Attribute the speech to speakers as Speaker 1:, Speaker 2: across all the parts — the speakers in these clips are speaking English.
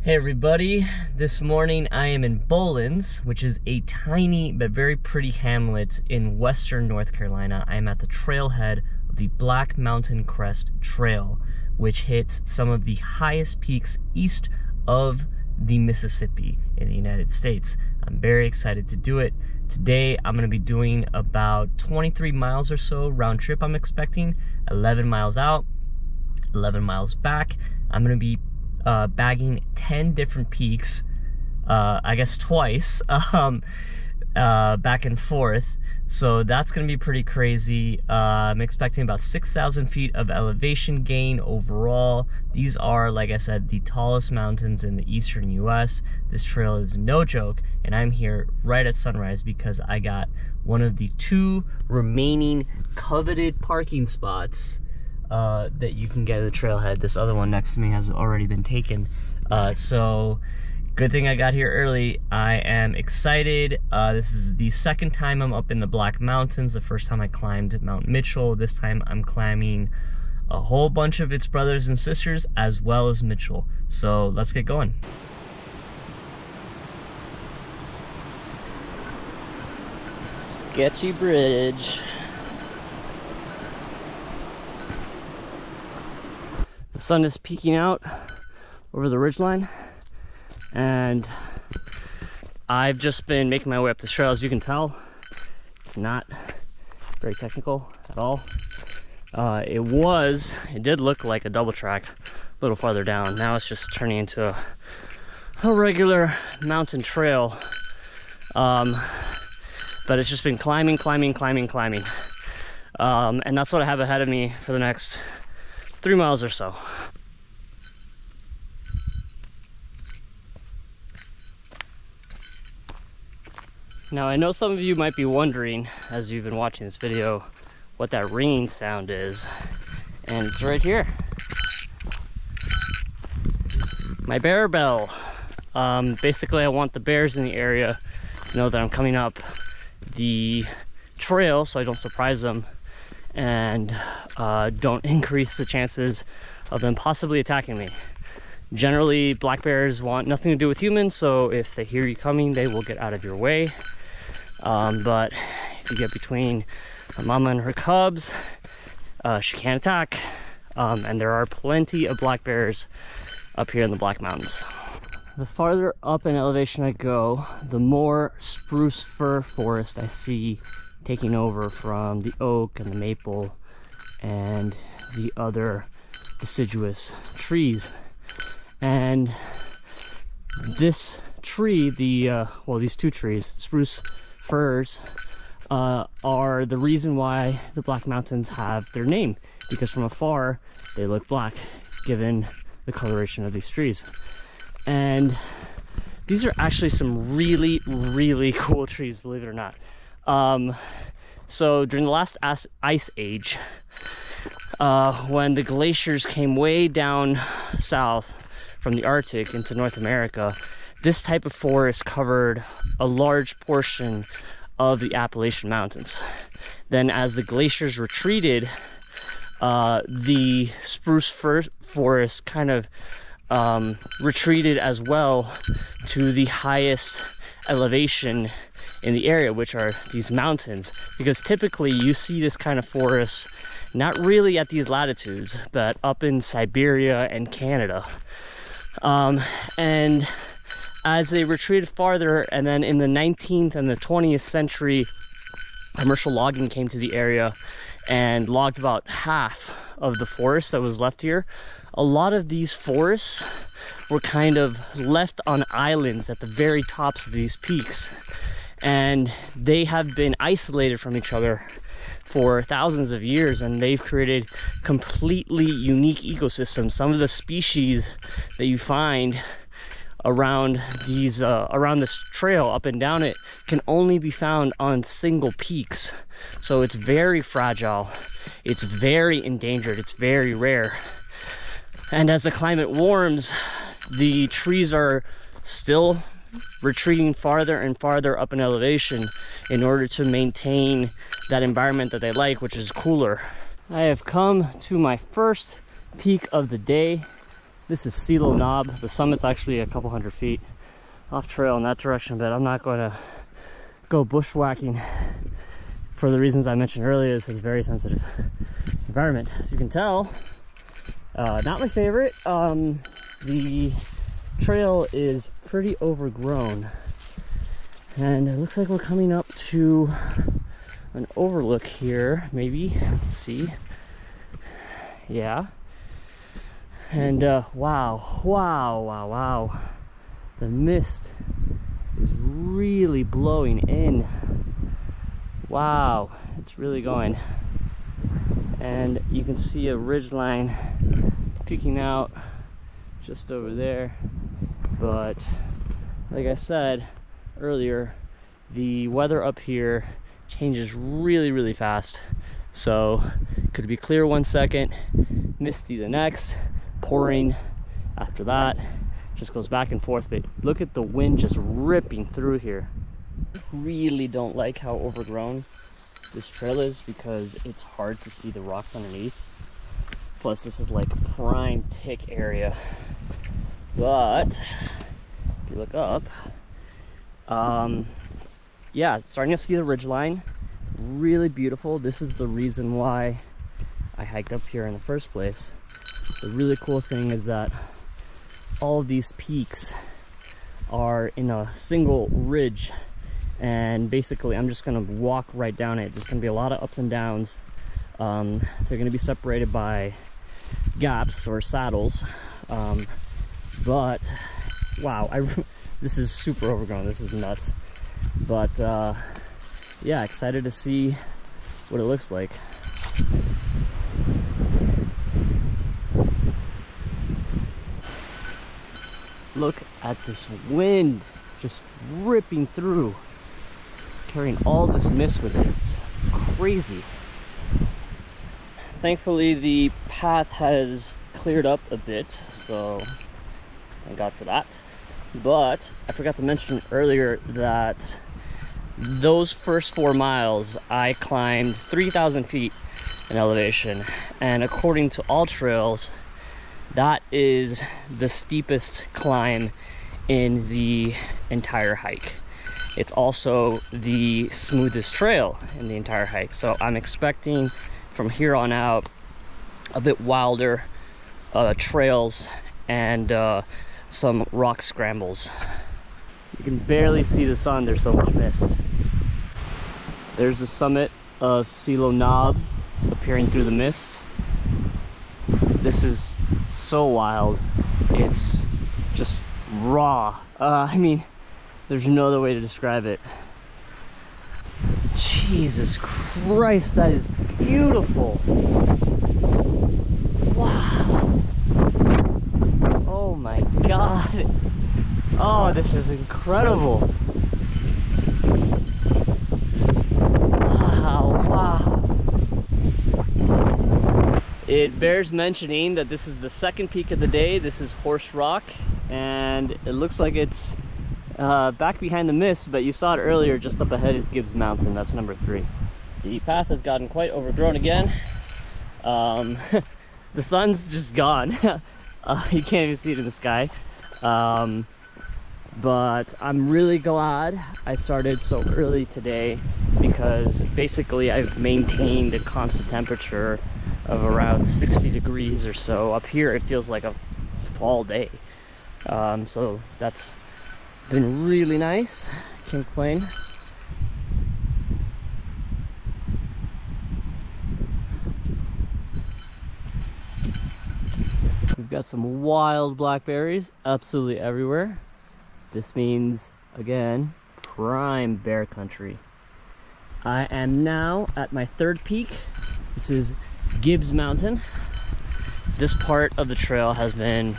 Speaker 1: Hey everybody, this morning I am in Bolins, which is a tiny but very pretty hamlet in western North Carolina. I am at the trailhead of the Black Mountain Crest Trail, which hits some of the highest peaks east of the Mississippi in the United States. I'm very excited to do it. Today I'm going to be doing about 23 miles or so round trip. I'm expecting 11 miles out, 11 miles back. I'm going to be bagging 10 different peaks, I guess twice, back and forth. So that's gonna be pretty crazy. I'm expecting about 6,000 feet of elevation gain overall. These are, like I said, the tallest mountains in the eastern US. This trail is no joke, and I'm here right at sunrise because I got one of the 2 remaining coveted parking spots that you can get at the trailhead. This other one next to me has already been taken. So good thing I got here early. I am excited. This is the second time I'm up in the Black Mountains. The first time I climbed Mount Mitchell. This time I'm climbing a whole bunch of its brothers and sisters as well as Mitchell. So let's get going. Sketchy bridge. The sun is peeking out over the ridgeline, and I've just been making my way up this trail. As you can tell, it's not very technical at all. It did look like a double track a little farther down. Now it's just turning into a regular mountain trail. But it's just been climbing. And that's what I have ahead of me for the next 3 miles or so. Now I know some of you might be wondering, as you've been watching this video, what that ringing sound is, and it's right here. My bear bell. Basically I want the bears in the area to know that I'm coming up the trail so I don't surprise them and don't increase the chances of them possibly attacking me. Generally, black bears want nothing to do with humans, so if they hear you coming, they will get out of your way. But if you get between a mama and her cubs, she can't attack. And there are plenty of black bears up here in the Black Mountains. The farther up in elevation I go, the more spruce fir forest I see taking over from the oak and the maple and the other deciduous trees. And this tree, these 2 trees, spruce firs, are the reason why the Black Mountains have their name, because from afar they look black given the coloration of these trees. And these are actually some really cool trees, believe it or not. So during the last ice age, when the glaciers came way down south from the Arctic into North America, this type of forest covered a large portion of the Appalachian Mountains. Then as the glaciers retreated, the spruce fir forest kind of retreated as well to the highest elevation in the area, which are these mountains, because typically you see this kind of forest not really at these latitudes, but up in Siberia and Canada. And as they retreated farther, and then in the 19th and the 20th century, commercial logging came to the area and logged about half of the forest that was left here. A lot of these forests were kind of left on islands at the very tops of these peaks, and they have been isolated from each other for thousands of years, and they've created completely unique ecosystems. Some of the species that you find around these around this trail up and down it can only be found on single peaks. So it's very fragile, it's very endangered, it's very rare. And as the climate warms, the trees are still retreating farther and farther up in elevation in order to maintain that environment that they like, which is cooler. I have come to my first peak of the day. This is Silo Knob. The summit's actually a couple hundred feet off trail in that direction, but I'm not going to go bushwhacking for the reasons I mentioned earlier. This is a very sensitive environment, as you can tell. Not my favorite. The trail is pretty overgrown, and it looks like we're coming up to an overlook here, maybe. Let's see. Yeah. And wow. The mist is really blowing in. Wow, it's really going. And you can see a ridge line peeking out just over there. But like I said earlier, the weather up here changes really fast. So could be clear 1 second, misty the next, pouring after that. Just goes back and forth. But look at the wind just ripping through here. I really don't like how overgrown this trail is because it's hard to see the rocks underneath. Plus this is like prime tick area. But if you look up, yeah, starting to see the ridge line. Really beautiful. This is the reason why I hiked up here in the first place. The really cool thing is that all of these peaks are in a single ridge, and basically I'm just gonna walk right down it. There's gonna be a lot of ups and downs. They're gonna be separated by gaps or saddles, but wow, this is super overgrown. This is nuts. But yeah, excited to see what it looks like. Look at this wind just ripping through, carrying all this mist with it. It's crazy. Thankfully, the path has cleared up a bit, so thank God for that. But I forgot to mention earlier that those first 4 miles, I climbed 3,000 feet in elevation, and according to all trails, that is the steepest climb in the entire hike. It's also the smoothest trail in the entire hike. So I'm expecting from here on out a bit wilder trails and some rock scrambles. You can barely see the sun, there's so much mist. There's the summit of Silo Knob appearing through the mist. This is so wild. It's just raw. I mean, there's no other way to describe it. Jesus Christ, that is beautiful. Wow. Oh my God. Oh, this is incredible. Wow. It bears mentioning that this is the second peak of the day. This is Horse Rock, and it looks like it's back behind the mist, but you saw it earlier. Just up ahead is Gibbs Mountain. That's number 3. The path has gotten quite overgrown again. The sun's just gone. You can't even see it in the sky. But I'm really glad I started so early today, because basically I've maintained a constant temperature of around 60 degrees or so. Up here it feels like a fall day. So that's been really nice. Can't complain. We've got some wild blackberries absolutely everywhere. This means, again, prime bear country. I am now at my 3rd peak. This is Gibbs Mountain. This part of the trail has been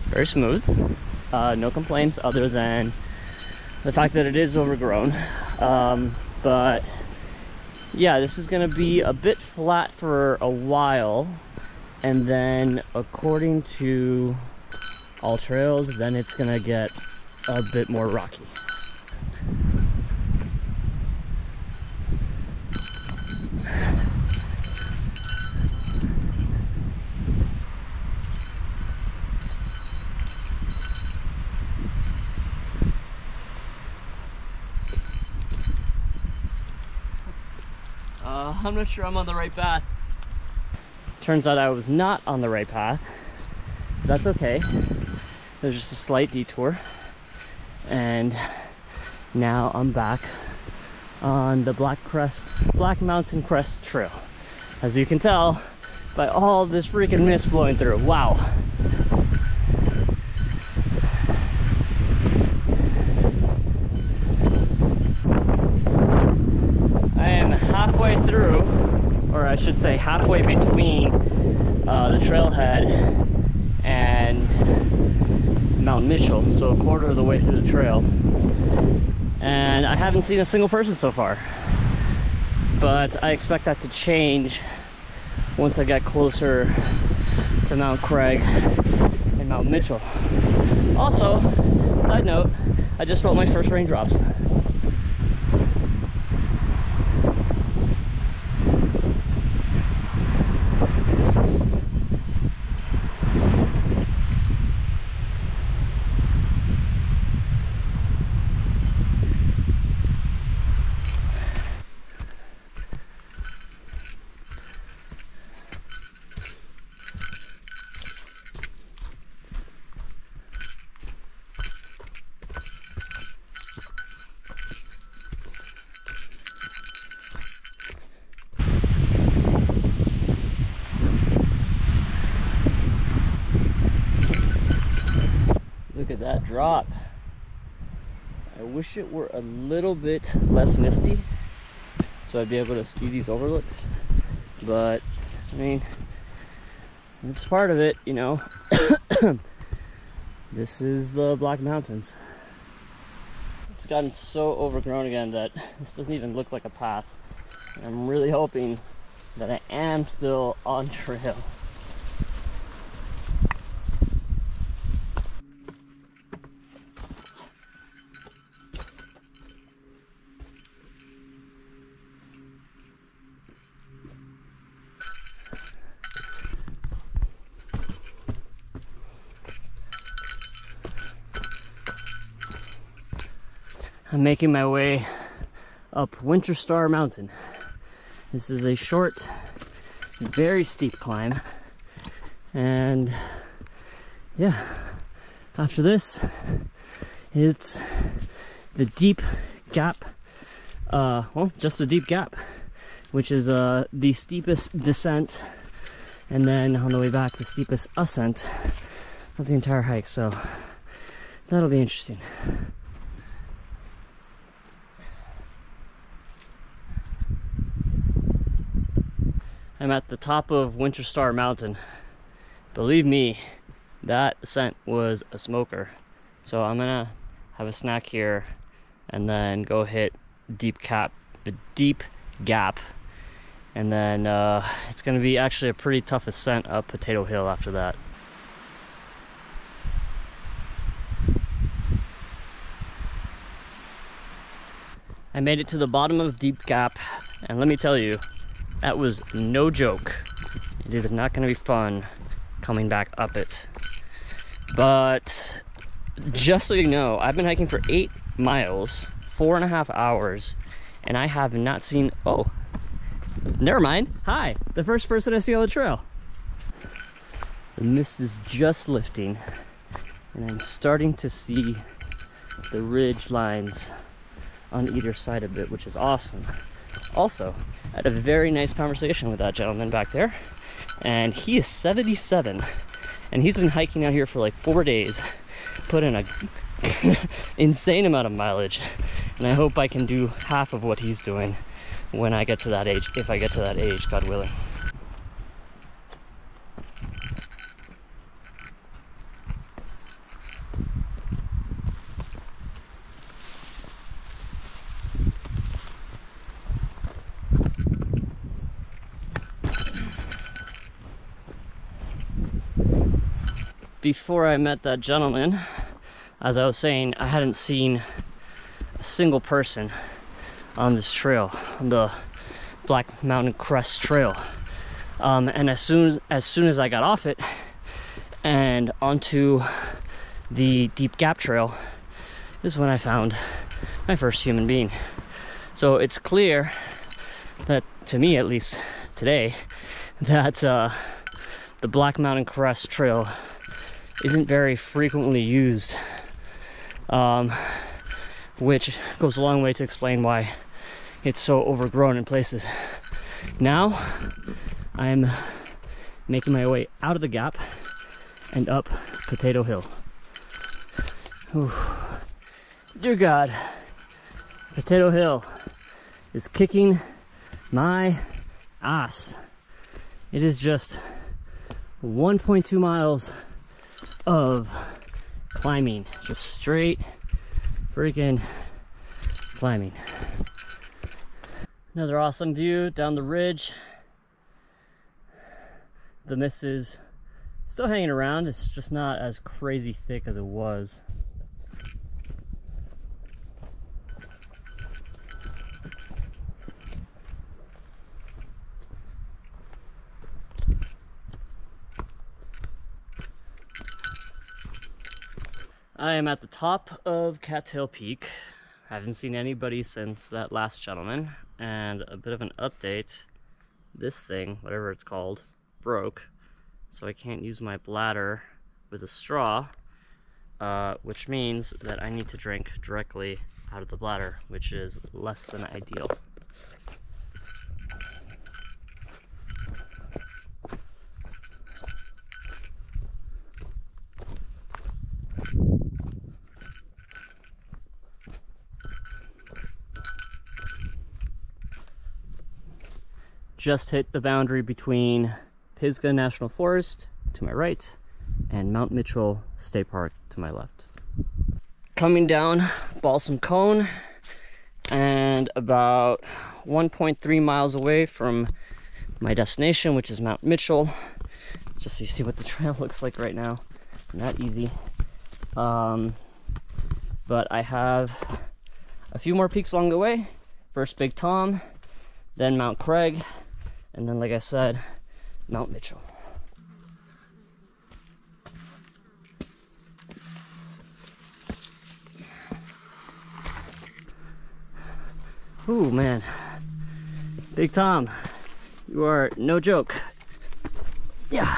Speaker 1: very smooth. No complaints other than the fact that it is overgrown. But yeah, this is gonna be a bit flat for a while, and then according to all trails, then it's gonna get a bit more rocky. I'm not sure I'm on the right path. Turns out I was not on the right path. That's okay. There's just a slight detour. And now I'm back on the Black Mountain Crest Trail. As you can tell by all this freaking mist blowing through. Wow. I am halfway through, or I should say halfway between the trailhead and Mount Mitchell, so a quarter of the way through the trail. And I haven't seen a single person so far. But I expect that to change once I get closer to Mount Craig and Mount Mitchell. Also, side note, I just felt my first raindrops. Look at that drop. I wish it were a little bit less misty so I'd be able to see these overlooks, but I mean, it's part of it, you know. This is the Black Mountains. It's gotten so overgrown again that this doesn't even look like a path. And I'm really hoping that I am still on trail. I'm making my way up Winter Star Mountain. This is a short, very steep climb. And yeah, after this, it's the Deep Gap, well, just the Deep Gap, which is the steepest descent, and then on the way back, the steepest ascent of the entire hike. So that'll be interesting. I'm at the top of Winter Star Mountain. Believe me, that ascent was a smoker. So I'm gonna have a snack here and then go hit the Deep Gap. And then it's gonna be actually a pretty tough ascent up Potato Hill after that. I made it to the bottom of Deep Gap, and let me tell you, that was no joke. It is not going to be fun coming back up it. But just so you know, I've been hiking for 8 miles, 4.5 hours, and I have not seen, oh, never mind. Hi, the first person I see on the trail. The mist is just lifting, and I'm starting to see the ridge lines on either side of it, which is awesome. Also, I had a very nice conversation with that gentleman back there, and he is 77, and he's been hiking out here for like 4 days, put in a insane amount of mileage, and I hope I can do half of what he's doing when I get to that age, if I get to that age, God willing. Before I met that gentleman, as I was saying, I hadn't seen a single person on this trail, on the Black Mountain Crest Trail. And as soon as I got off it and onto the Deep Gap Trail, is when I found my first human being. So it's clear that to me at least today, that the Black Mountain Crest Trail isn't very frequently used, which goes a long way to explain why it's so overgrown in places. Now I'm making my way out of the gap and up Potato Hill. Whew. Dear God, Potato Hill is kicking my ass. It is just 1.2 miles of climbing, just straight freaking climbing. Another awesome view down the ridge. The mist is still hanging around, it's just not as crazy thick as it was. I am at the top of Cattail Peak. Haven't seen anybody since that last gentleman, and a bit of an update. This thing, whatever it's called, broke, so I can't use my bladder with a straw, which means that I need to drink directly out of the bladder, which is less than ideal. Just hit the boundary between Pisgah National Forest to my right and Mount Mitchell State Park to my left. Coming down Balsam Cone, and about 1.3 miles away from my destination, which is Mount Mitchell. Just so you see what the trail looks like right now. Not easy. But I have a few more peaks along the way. First Big Tom, then Mount Craig, and then, like I said, Mount Mitchell. Ooh, man. Big Tom, you are no joke. Yeah.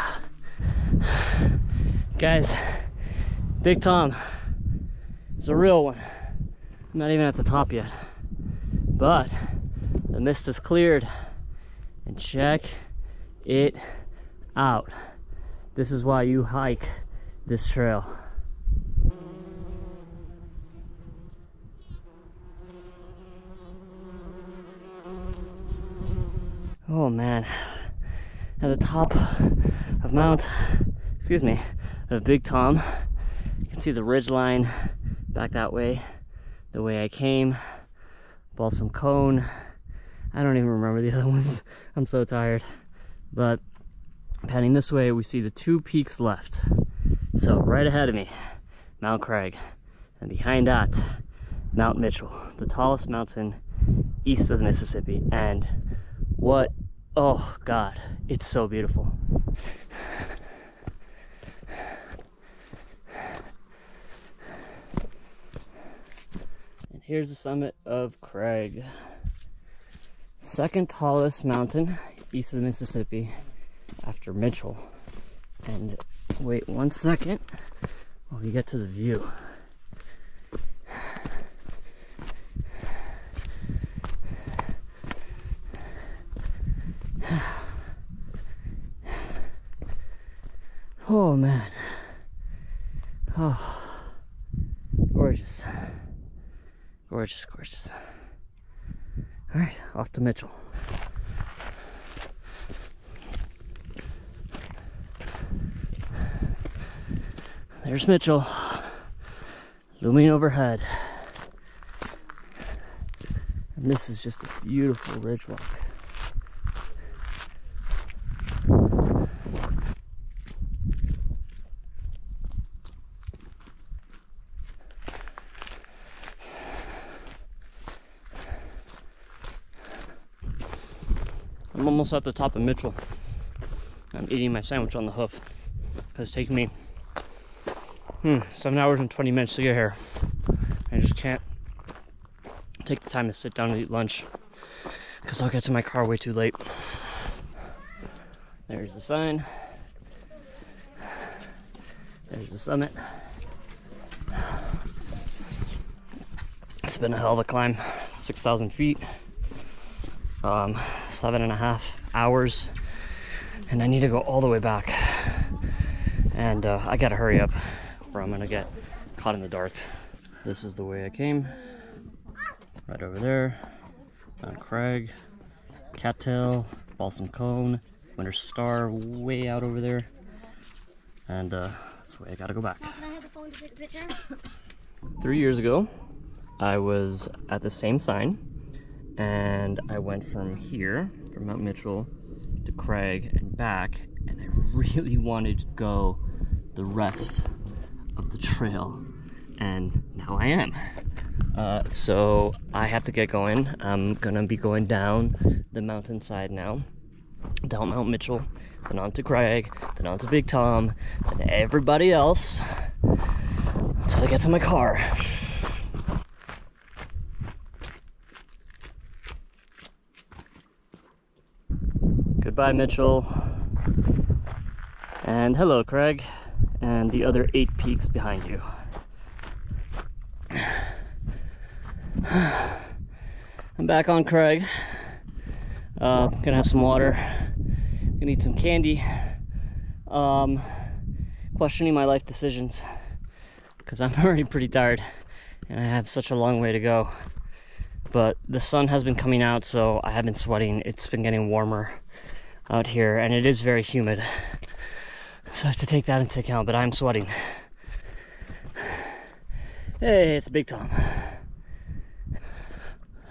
Speaker 1: Guys, Big Tom is a real one. I'm not even at the top yet. But the mist has cleared. And check it out. This is why you hike this trail. Oh man, at the top of of Big Tom, you can see the ridge line back that way, the way I came, Balsam Cone. I don't even remember the other ones. I'm so tired. But panning this way, we see the two peaks left. So right ahead of me, Mount Craig, and behind that, Mount Mitchell, the tallest mountain east of the Mississippi. And what, oh God, it's so beautiful. And here's the summit of Craig. Second tallest mountain east of the Mississippi after Mitchell. And wait 1 second while we get to the view. Oh man. Oh, gorgeous. Gorgeous, gorgeous. All right, off to Mitchell. There's Mitchell, looming overhead. And this is just a beautiful ridge walk. I'm almost at the top of Mitchell. I'm eating my sandwich on the hoof because it's taking me 7 hours and 20 minutes to get here. I just can't take the time to sit down and eat lunch. because I'll get to my car way too late. There's the sign. There's the summit. It's been a hell of a climb. 6,000 feet. 7.5 hours. And I need to go all the way back. And I gotta hurry up or I'm gonna get caught in the dark. This is the way I came. Right over there. Down Crag. Cattail. Balsam Cone. Winter Star way out over there. And that's the way I gotta go back.
Speaker 2: Can I have the phone to take a picture?
Speaker 1: 3 years ago, I was at the same sign, and I went from here, from Mount Mitchell, to Crag and back, and I really wanted to go the rest of the trail, and now I am. So I have to get going. I'm gonna be going down the mountainside now, down Mount Mitchell, then on to Crag, then on to Big Tom, then everybody else, until I get to my car. Goodbye, Mitchell. And hello, Crag. And the other 8 peaks behind you. I'm back on Crag. Gonna have some water. Gonna eat some candy. Questioning my life decisions, because I'm already pretty tired and I have such a long way to go. But the sun has been coming out, so I have been sweating. It's been getting warmer out here, and it is very humid, so I have to take that into account, but I'm sweating. Hey, it's Big Tom.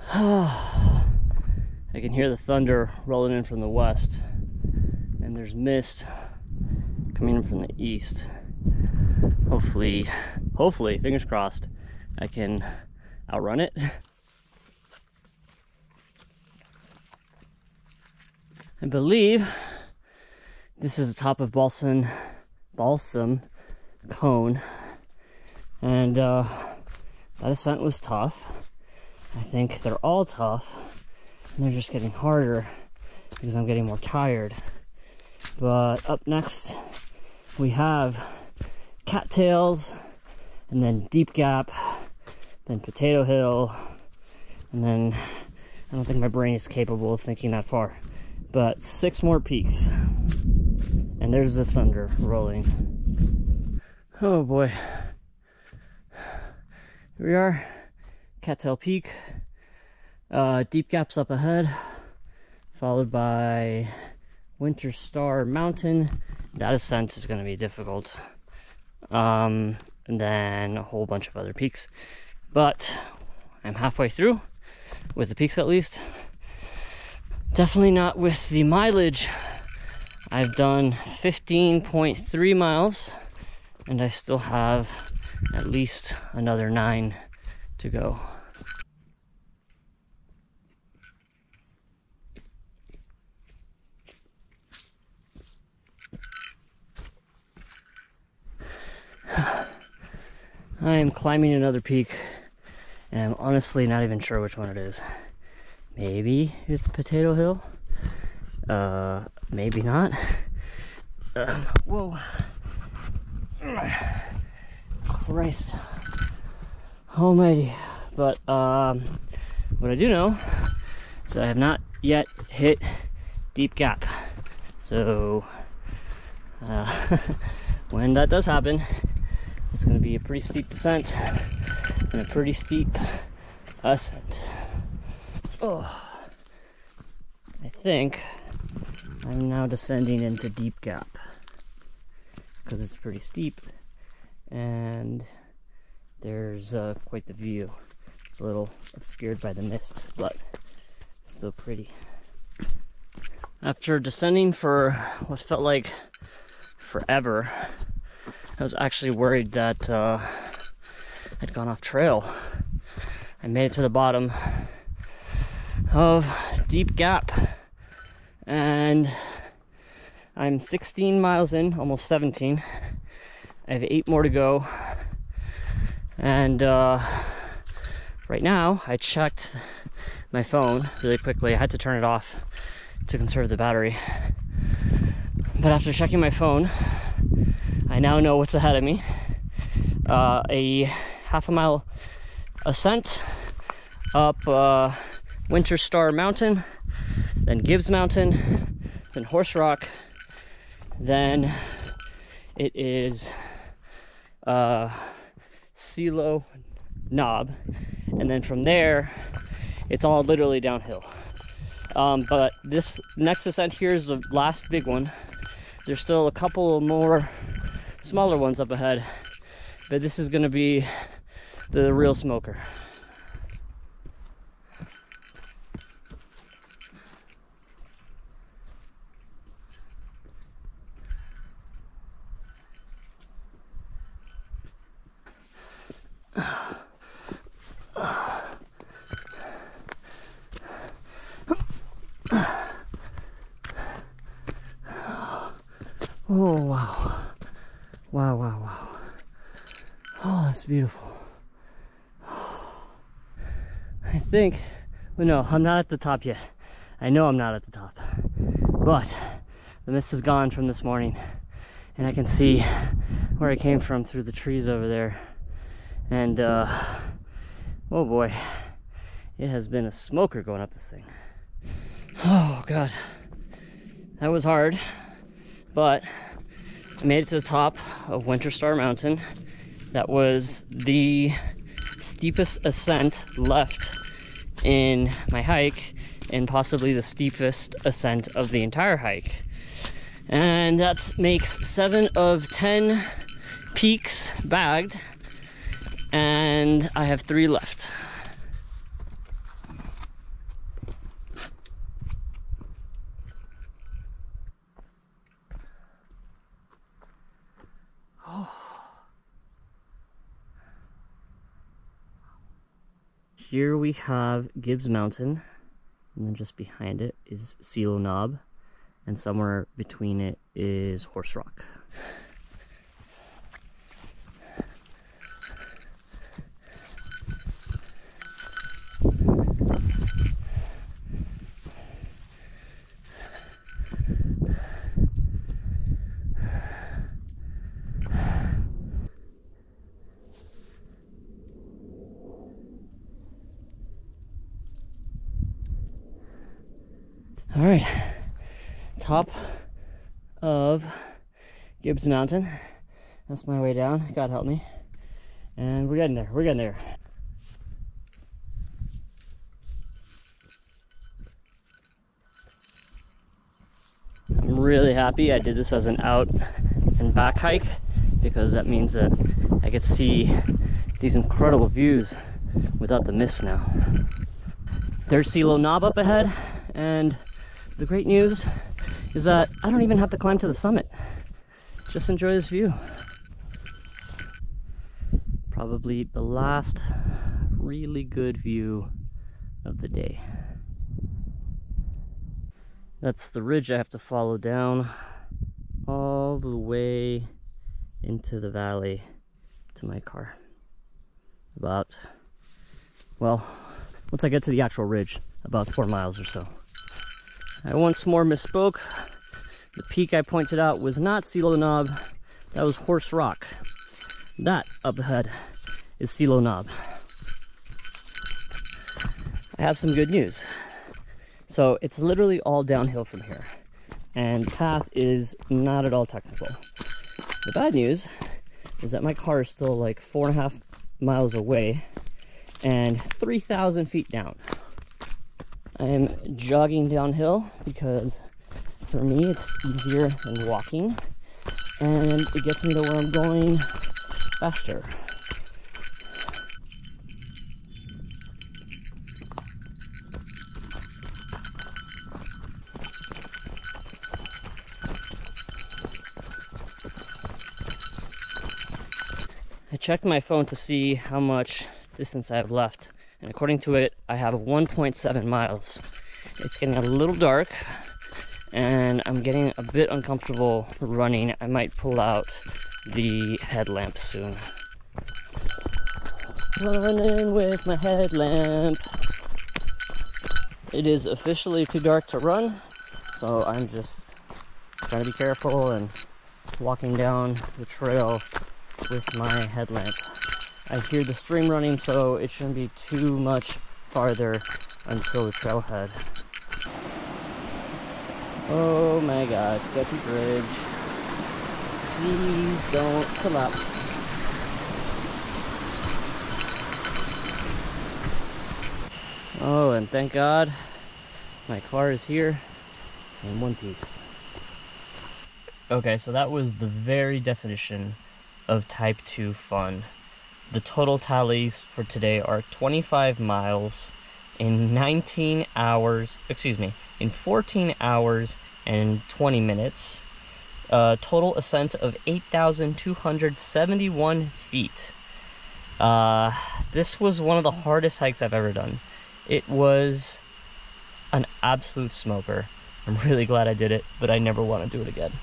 Speaker 1: I can hear the thunder rolling in from the west, and there's mist coming in from the east. Hopefully, fingers crossed, I can outrun it. I believe this is the top of Balsam Cone, and that ascent was tough. I think they're all tough, and they're just getting harder because I'm getting more tired. But up next we have Cattails, and then Deep Gap, then Potato Hill, and then I don't think my brain is capable of thinking that far. But 6 more peaks, and there's the thunder rolling. Oh boy. Here we are, Cattail Peak. Deep Gap's up ahead, followed by Winter Star Mountain. That ascent is going to be difficult. And then a whole bunch of other peaks. But I'm halfway through, with the peaks at least. Definitely not with the mileage. I've done 15.3 miles, and I still have at least another 9 to go. I am climbing another peak, and I'm honestly not even sure which one it is. Maybe it's Potato Hill. Maybe not. Whoa. Christ almighty. But what I do know is that I have not yet hit Deep Gap. So when that does happen, it's going to be a pretty steep descent and a pretty steep ascent. Oh, I think I'm now descending into Deep Gap because it's pretty steep and there's quite the view. It's a little obscured by the mist, but still pretty. After descending for what felt like forever, I was actually worried that I'd gone off trail. I made it to the bottom of Deep Gap, and I'm 16 miles in, almost 17. I have 8 more to go, and right now I checked my phone really quickly. I had to turn it off to conserve the battery. But after checking my phone, I now know what's ahead of me. A half-a-mile ascent up Winter Star Mountain, then Gibbs Mountain, then Horse Rock, then it is Silo Knob, and then from there it's all literally downhill. But this next ascent here is the last big one. There's still a couple more smaller ones up ahead, but this is going to be the real smoker. Oh, wow. Wow, wow, wow. Oh, that's beautiful. I think, well, no, I'm not at the top yet. I know I'm not at the top. But the mist is gone from this morning, and I can see where I came from through the trees over there. And, oh boy, it has been a smoker going up this thing. Oh, God. That was hard. But I made it to the top of Winter Star Mountain. That was the steepest ascent left in my hike, and possibly the steepest ascent of the entire hike. And that makes 7 of 10 peaks bagged, and I have 3 left. Here we have Gibbs Mountain, and then just behind it is Silo Knob, and somewhere between it is Horse Rock. All right, top of Gibbs Mountain. That's my way down. God help me. And we're getting there. We're getting there. I'm really happy I did this as an out and back hike, because that means that I get to see these incredible views without the mist now. There's Silo Knob up ahead, and the great news is that I don't even have to climb to the summit. Just enjoy this view. Probably the last really good view of the day. That's the ridge I have to follow down all the way into the valley to my car. About, well, once I get to the actual ridge, about 4 miles or so. I once more misspoke. The peak I pointed out was not Silo Knob, that was Horse Rock. That up ahead is Silo Knob. I have some good news. So it's literally all downhill from here, and the path is not at all technical. The bad news is that my car is still like 4.5 miles away and 3,000 feet down. I am jogging downhill because for me it's easier than walking, and it gets me to where I'm going faster. I checked my phone to see how much distance I have left, and according to it, I have 1.7 miles. It's getting a little dark, and I'm getting a bit uncomfortable running. I might pull out the headlamp soon. Running with my headlamp. It is officially too dark to run, so I'm just trying to be careful and walking down the trail with my headlamp. I hear the stream running, so it shouldn't be too much farther until the trailhead. Oh my god, sketchy bridge. Please don't collapse. Oh, and thank God my car is here in one piece. Okay, so that was the very definition of Type 2 fun. The total tallies for today are 25 miles in 19 hours, in 14 hours and 20 minutes. Total ascent of 8,271 feet. This was one of the hardest hikes I've ever done. It was an absolute smoker. I'm really glad I did it, but I never want to do it again.